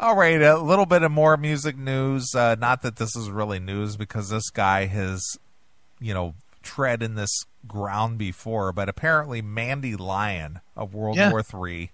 All right, a little bit of more music news. Not that this is really news because this guy has, tread in this ground before, but apparently Mandy Lion of World War III.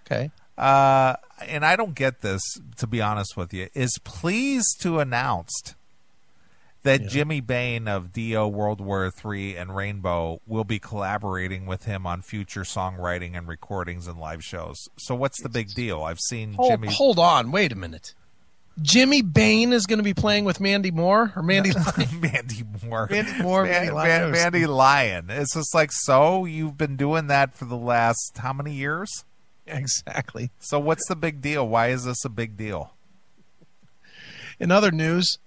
Okay. And I don't get this, to be honest with you, is pleased to announce that Jimmy Bain of Dio, World War III, and Rainbow will be collaborating with him on future songwriting and recordings and live shows. So what's the big deal? I've seen Jimmy... Hold on. Wait a minute. Jimmy Bain is going to be playing with Mandy Moore? Or Mandy Lion? Mandy Moore. Mandy Lion. It's just like, so you've been doing that for the last how many years? Exactly. So what's the big deal? Why is this a big deal? In other news...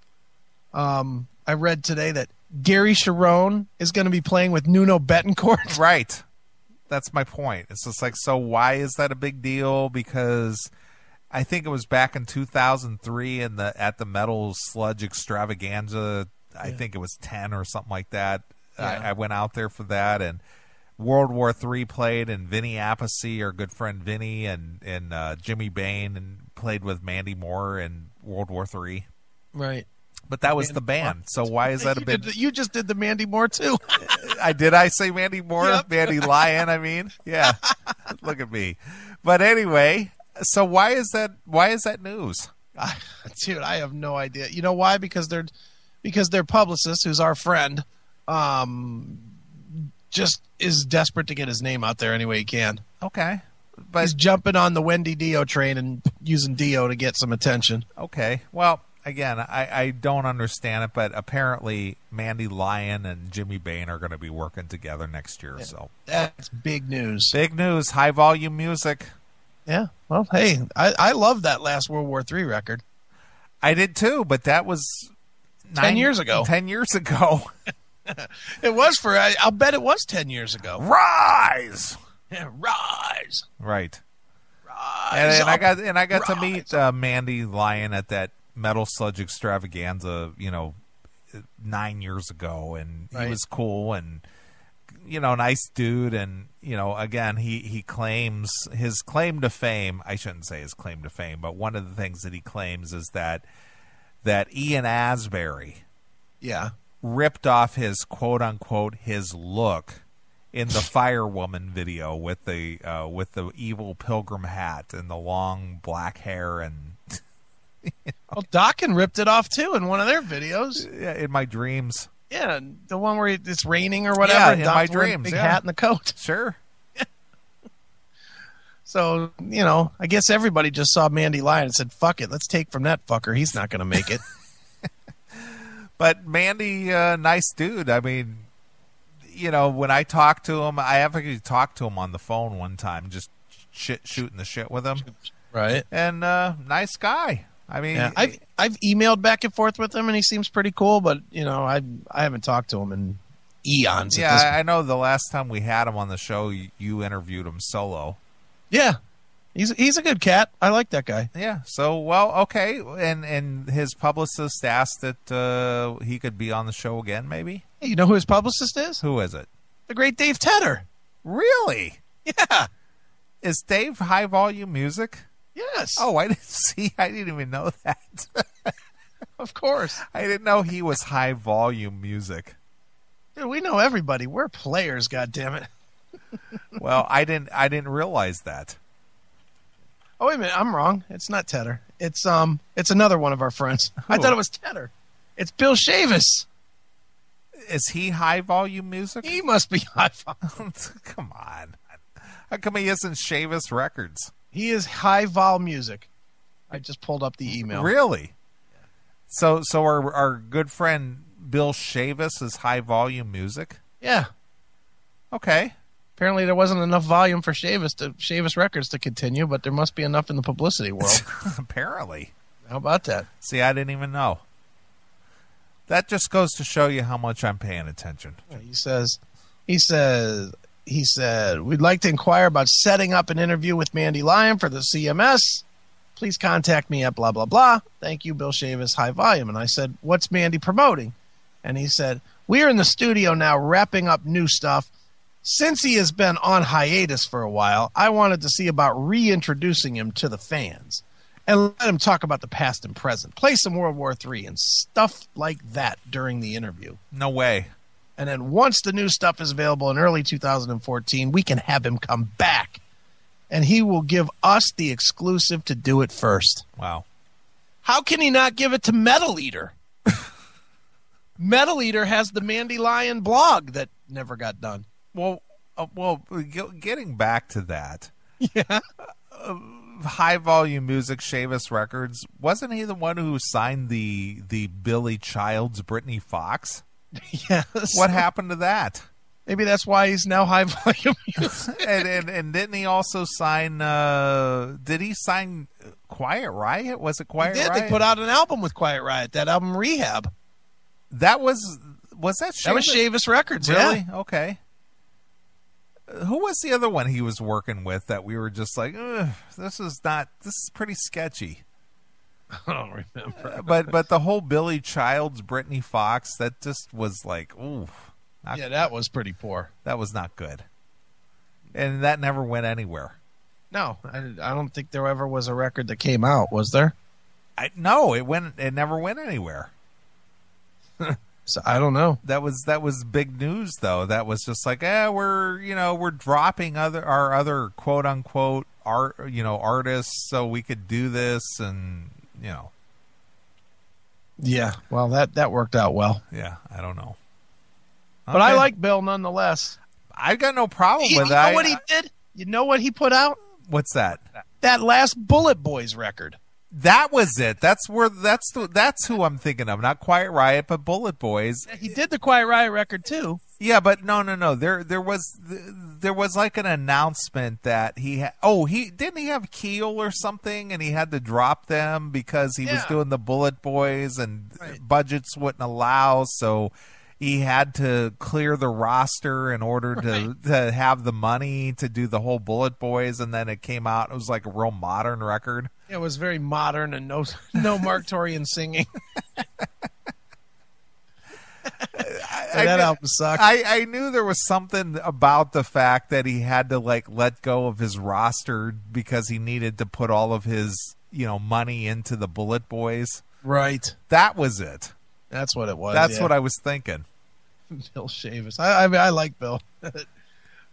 I read today that Gary Cherone is going to be playing with Nuno Betancourt. Right. That's my point. It's just like, so why is that a big deal? Because I think it was back in 2003 at the Metal Sludge Extravaganza. I think it was 10 or something like that. Yeah. I went out there for that, and World War III played, and Vinny Appice, our good friend Vinny, and Jimmy Bain, and played with Mandy Moore in World War III. Right. But that was the band, so why is that a big... You just did the Mandy Moore, too. Did I say Mandy Moore? Yep. Mandy Lion, I mean? Yeah. Look at me. But anyway, so why is that news? Dude, I have no idea. You know why? Because their publicist, who's our friend, just is desperate to get his name out there any way he can. Okay. But he's jumping on the Wendy Dio train and using Dio to get some attention. Okay. Well... Again, I don't understand it, but apparently Mandy Lion and Jimmy Bain are going to be working together next year. Yeah, so that's big news. Big news. High volume music. Yeah. Well, hey, I love that last World War III record. I did too, but that was 10 years ago. 10 years ago. It was I'll bet it was 10 years ago. Rise. Yeah, rise. Right. Rise. And I got to meet Mandy Lion at that Metal Sludge Extravaganza, 9 years ago, and he was cool and nice dude, and again he claims his claim to fame. I shouldn't say his claim to fame, but one of the things that he claims is that Ian Asbury, ripped off his quote unquote his look in the Firewoman video with the evil pilgrim hat and the long black hair and. Well, Dokken ripped it off too in one of their videos. Yeah, in my dreams. Yeah, the one where it's raining or whatever. Yeah, in my dreams. Big hat and the coat. Sure. So I guess everybody just saw Mandy Lion and said, "Fuck it, let's take from that fucker. He's not going to make it." But Mandy, nice dude. I mean, when I talked to him, I actually talked to him on the phone one time, just shooting the shit with him. Right. And nice guy. I mean, I've emailed back and forth with him, and he seems pretty cool. But I haven't talked to him in eons. Yeah, I know. The last time we had him on the show, you interviewed him solo. Yeah, he's a good cat. I like that guy. Yeah. So okay, and his publicist asked that he could be on the show again, maybe. Hey, you know who his publicist is? Who is it? The great Dave Tedder. Really? Yeah. Is Dave high volume music? Yes. Oh, I didn't even know that. Of course. I didn't know he was high volume music. Dude, we know everybody. We're players, goddammit. Well, I didn't realize that. Oh, wait a minute. I'm wrong. It's not Tedder. It's another one of our friends. Who? I thought it was Tedder. It's Bill Shavis. Is he high volume music? He must be high volume. Come on. How come he isn't Shavis Records? He is high vol music. I just pulled up the email. Really? So our good friend Bill Shavis is high volume music? Yeah. Okay. Apparently there wasn't enough volume for Shavis Records to continue, but there must be enough in the publicity world. Apparently. How about that? See, I didn't even know. That just goes to show you how much I'm paying attention. He said, we'd like to inquire about setting up an interview with Mandy Lion for the CMS. Please contact me at blah, blah, blah. Thank you, Bill Shavis, high volume. And I said, what's Mandy promoting? And he said, we are in the studio now wrapping up new stuff. Since he has been on hiatus for a while, I wanted to see about reintroducing him to the fans. and let him talk about the past and present. Play some World War III and stuff like that during the interview. No way. And then once the new stuff is available in early 2014, we can have him come back. And he will give us the exclusive to do it first. Wow. How can he not give it to Metal Eater? Metal Eater has the Mandy Lion blog that never got done. Well, getting back to that. Yeah. High Volume Music, Chavis Records. Wasn't he the one who signed the Billy Child's Britney Fox? Yes. What happened to that? Maybe that's why he's now High Volume Music. and didn't he also sign? Did he sign Quiet Riot? Was it Quiet Riot? They put out an album with Quiet Riot. That album, Rehab. That was that Chavis? That was Chavis Records. Really? Yeah. Okay. Who was the other one he was working with that we were just like, this is pretty sketchy. I don't remember. But the whole Billy Child's Britney Fox, that just was like, ooh. That was pretty poor. That was not good. And that never went anywhere. No, I don't think there ever was a record that came out, was there? No, it never went anywhere. So I don't know. That was big news though. That was just like, we're dropping our other quote unquote artists so we could do this, and Yeah, well that worked out well. Yeah, I don't know. But okay. I like Bill nonetheless. I got no problem with that. You know what he did? You know what he put out? What's that? That last Bullet Boys record. That was it. That's who I'm thinking of. Not Quiet Riot, but Bullet Boys. Yeah, he did the Quiet Riot record too. Yeah, but no. There was like an announcement that he didn't he have Keel or something, and he had to drop them because he was doing the Bullet Boys and budgets wouldn't allow, so he had to clear the roster in order to have the money to do the whole Bullet Boys, and then it came out. It was like a real modern record. It was very modern and no marq-torien singing. That album sucked. I knew there was something about the fact that he had to let go of his roster because he needed to put all of his money into the Bullet Boys. Right. That was it. That's what it was. That's what I was thinking. Bill Chavis. I mean, I like Bill. But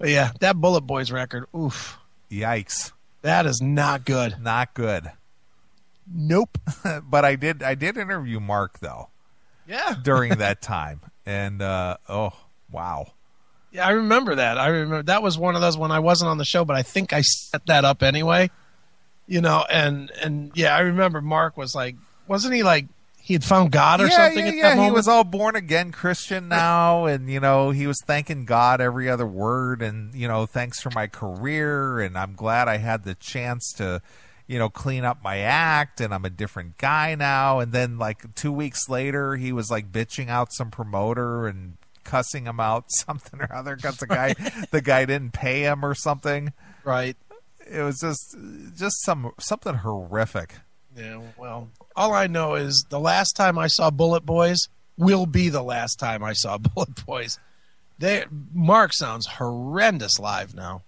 yeah, that Bullet Boys record. Oof. Yikes. That is not good. Not good. Nope. But I did interview Mark though. Yeah. During that time. And oh, wow. Yeah, I remember that. I remember that was one of those when I wasn't on the show, but I think I set that up anyway. And yeah, I remember Mark was like, wasn't he like he had found God or something at that moment? He was all born again Christian now, and he was thanking God every other word, and thanks for my career, and I'm glad I had the chance to clean up my act, and I'm a different guy now. And then 2 weeks later he was bitching out some promoter and cussing him out something or other because the guy didn't pay him or something. Right. It was just something horrific. Yeah, well, all I know is the last time I saw Bullet Boys will be the last time I saw Bullet Boys. Mark sounds horrendous live now.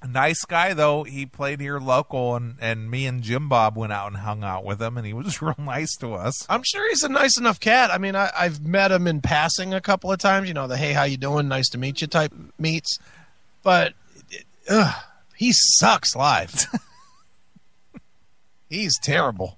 Nice guy, though. He played here local, and me and Jim Bob went out and hung out with him, and he was real nice to us. I'm sure he's a nice enough cat. I mean, I've met him in passing a couple of times, the hey, how you doing, nice to meet you type meets. But he sucks live. He's terrible.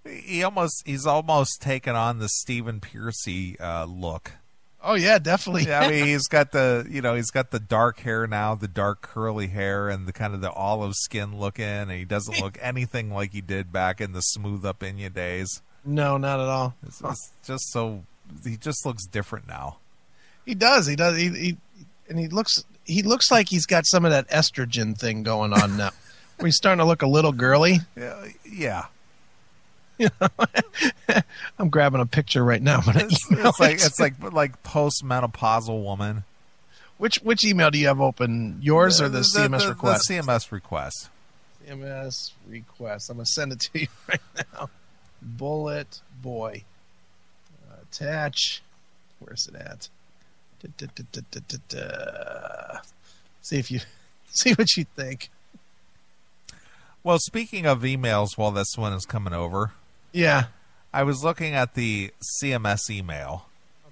He's almost taken on the Stephen Piercy look. Oh yeah, definitely. Yeah, I mean, he's got the dark hair now, the dark curly hair, and the kind of the olive skin looking, and he doesn't look anything like he did back in the Smooth Up Inya days. No, not at all. It's just so he just looks different now. He does. He looks like he's got some of that estrogen thing going on now. Where he's starting to look a little girly. Yeah. I'm grabbing a picture right now. It's like post-menopausal woman. Which email do you have open? Yours or the CMS request? The CMS request. CMS request. I'm going to send it to you right now. Bullet Boy. Attach. Where's it at? See what you think. Well, speaking of emails, while this one is coming over, Yeah. I was looking at the CMS email.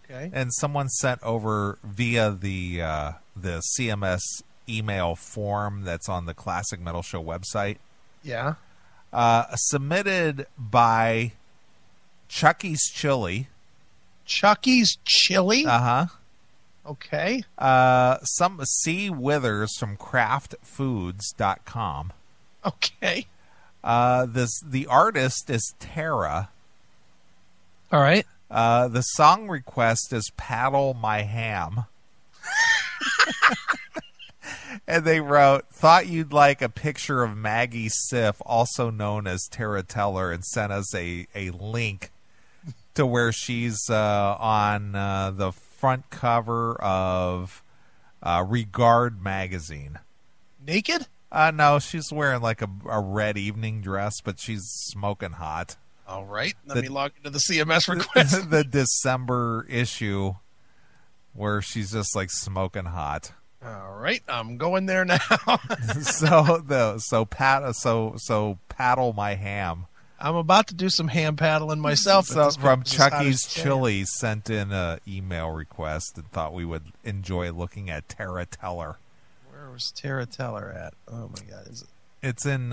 Okay. And someone sent over via the CMS email form that's on the Classic Metal Show website. Yeah. Submitted by Chucky's Chili. Chucky's Chili? Uh-huh. Okay. Some C. Withers from craftfoods.com. Okay. The artist is Tara. All right. The song request is Paddle My Ham. And they wrote, thought you'd like a picture of Maggie Siff, also known as Tara Teller, and sent us a link to where she's on the front cover of Regard magazine. Naked? No, she's wearing like a red evening dress, but she's smoking hot. All right. Let me log into the CMS request. The December issue where she's just like smoking hot. All right. I'm going there now. so paddle my ham. I'm about to do some ham paddling myself. So from Chucky's Chili sent in an email request and thought we would enjoy looking at Tara Teller. Where was Tara Teller at? Oh my God. Is it? It's in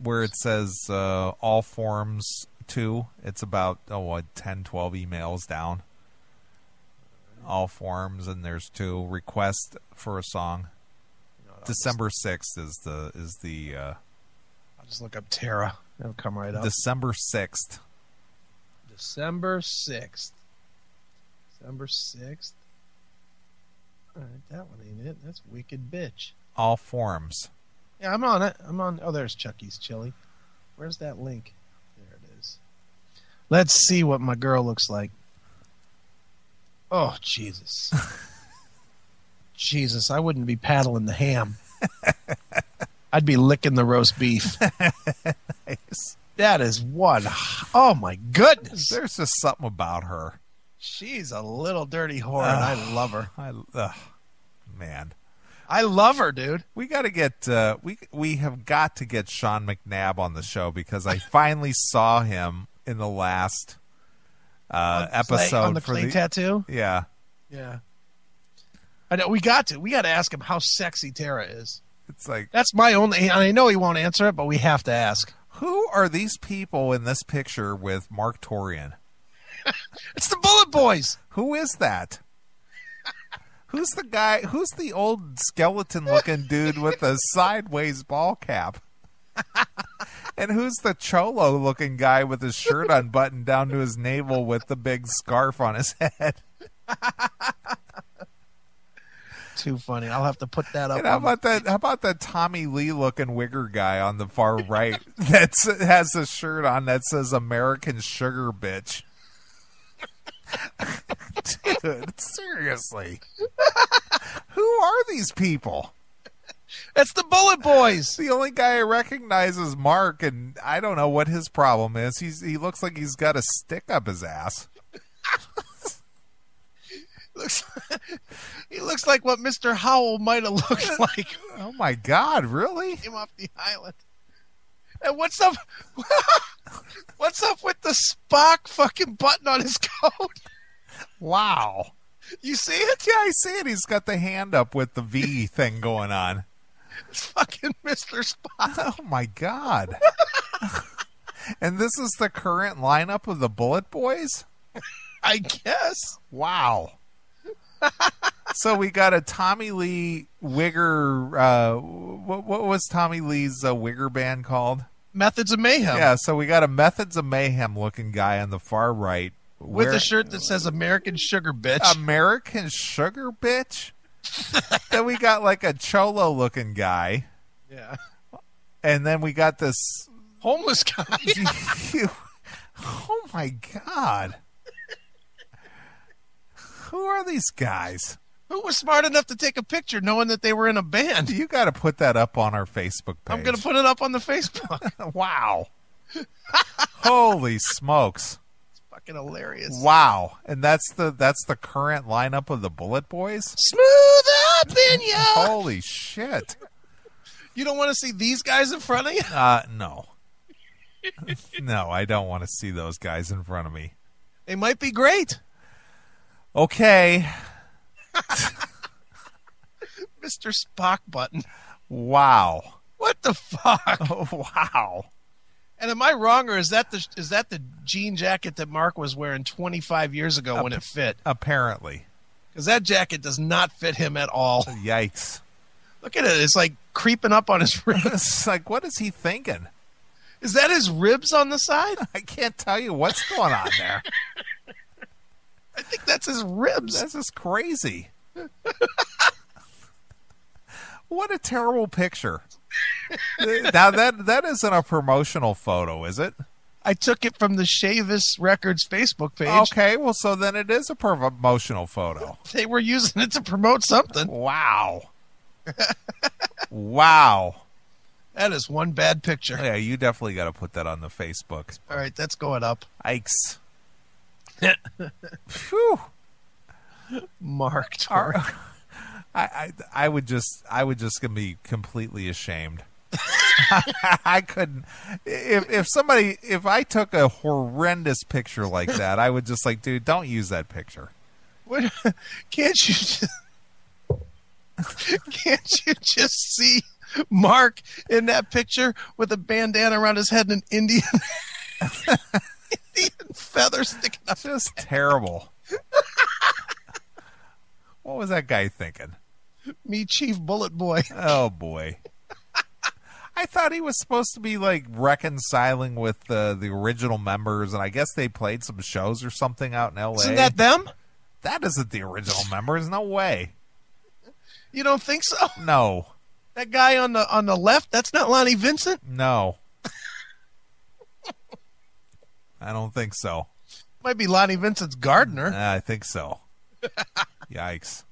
where it says all forms 2. It's about 10, 12 emails down. All forms, and there's 2 request for a song. December 6th is the I'll just look up Tara. It'll come right up. December 6th. December 6th. December 6th. All right, that one ain't it. That's Wicked Bitch. All forms. Yeah, I'm on it. Oh, there's Chucky's Chili. Where's that link? There it is. Let's see what my girl looks like. Oh, Jesus. Jesus, I wouldn't be paddling the ham. I'd be licking the roast beef. Nice. That is one. Oh, my goodness. There's just something about her. She's a little dirty whore, and I love her. Man. I love her, dude. We got to get we have got to get Sean McNabb on the show because I finally saw him in the last episode on the clay tattoo. Yeah. I know we got to ask him how sexy Tara is. It's like that's my only. And I know he won't answer it, but we have to ask. Who are these people in this picture with marq-torien? It's the Bullet Boys. Who is that? Who's the guy? Who's the old skeleton-looking dude with the sideways ball cap? And who's the cholo-looking guy with his shirt unbuttoned down to his navel with the big scarf on his head? Too funny. I'll have to put that up. And how about that Tommy Lee-looking wigger guy on the far right that has a shirt on that says "American Sugar Bitch"? Dude, seriously. Who are these people? It's the Bullet Boys. The only guy I recognize is Mark, and I don't know what his problem is. He looks like he's got a stick up his ass. He looks like what Mr. Howell might have looked like. Oh my God, really? Came off the island. And what's up? What's up with the Spock fucking button on his coat? Wow. You see it? Yeah, I see it. He's got the hand up with the V thing going on. It's fucking Mr. Spock. Oh my God. And this is the current lineup of the Bullet Boys? I guess. Wow. So we got a Tommy Lee Wigger. What was Tommy Lee's Wigger band called? Methods of Mayhem. Yeah, so we got a Methods of Mayhem looking guy on the far right. With a shirt that says American Sugar Bitch. American Sugar Bitch? Then we got like a cholo looking guy. Yeah. And then we got this homeless guy. Oh my God. Who are these guys? Who was smart enough to take a picture knowing that they were in a band? You got to put that up on our Facebook page. I'm going to put it up on the Facebook. Wow. Holy smokes. It's fucking hilarious. Wow. And that's the current lineup of the Bullet Boys? Smooth opinion. Holy shit. You don't want to see these guys in front of you? No. No, I don't want to see those guys in front of me. They might be great. Okay. Mr. Spock button. Wow. What the fuck? Oh, wow. And am I wrong, or is that the jean jacket that Mark was wearing 25 years ago when it fit? Apparently. Because that jacket does not fit him at all. Yikes. Look at it. It's like creeping up on his ribs. It's like, what is he thinking? Is that his ribs on the side? I can't tell you what's going on there. I think that's his ribs. This is crazy. What a terrible picture. Now, that isn't a promotional photo, is it? I took it from the Shavis Records Facebook page. Okay, well, so then it is a promotional photo. They were using it to promote something. Wow. Wow. That is one bad picture. Yeah, you definitely got to put that on the Facebook. All right, that's going up. Yikes. Phew. Marq-torien. I would just gonna be completely ashamed. I couldn't. If I took a horrendous picture like that, I would just like, dude, don't use that picture. What, can't you just see Mark in that picture with a bandana around his head and an Indian feather sticking up? Just terrible. What was that guy thinking? Me, Chief Bullet Boy. Oh boy. I thought he was supposed to be like reconciling with the original members, and I guess they played some shows or something out in LA. Isn't that them? That isn't the original members. No way. You don't think so? No. That guy on the left, that's not Lonnie Vincent? No. I don't think so. Might be Lonnie Vincent's gardener. I think so. Yikes.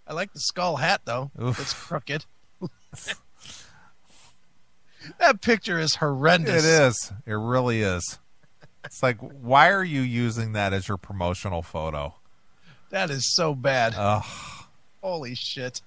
I like the skull hat, though. Oof. It's crooked. That picture is horrendous. It is. It really is. It's like, why are you using that as your promotional photo? That is so bad. Ugh. Holy shit.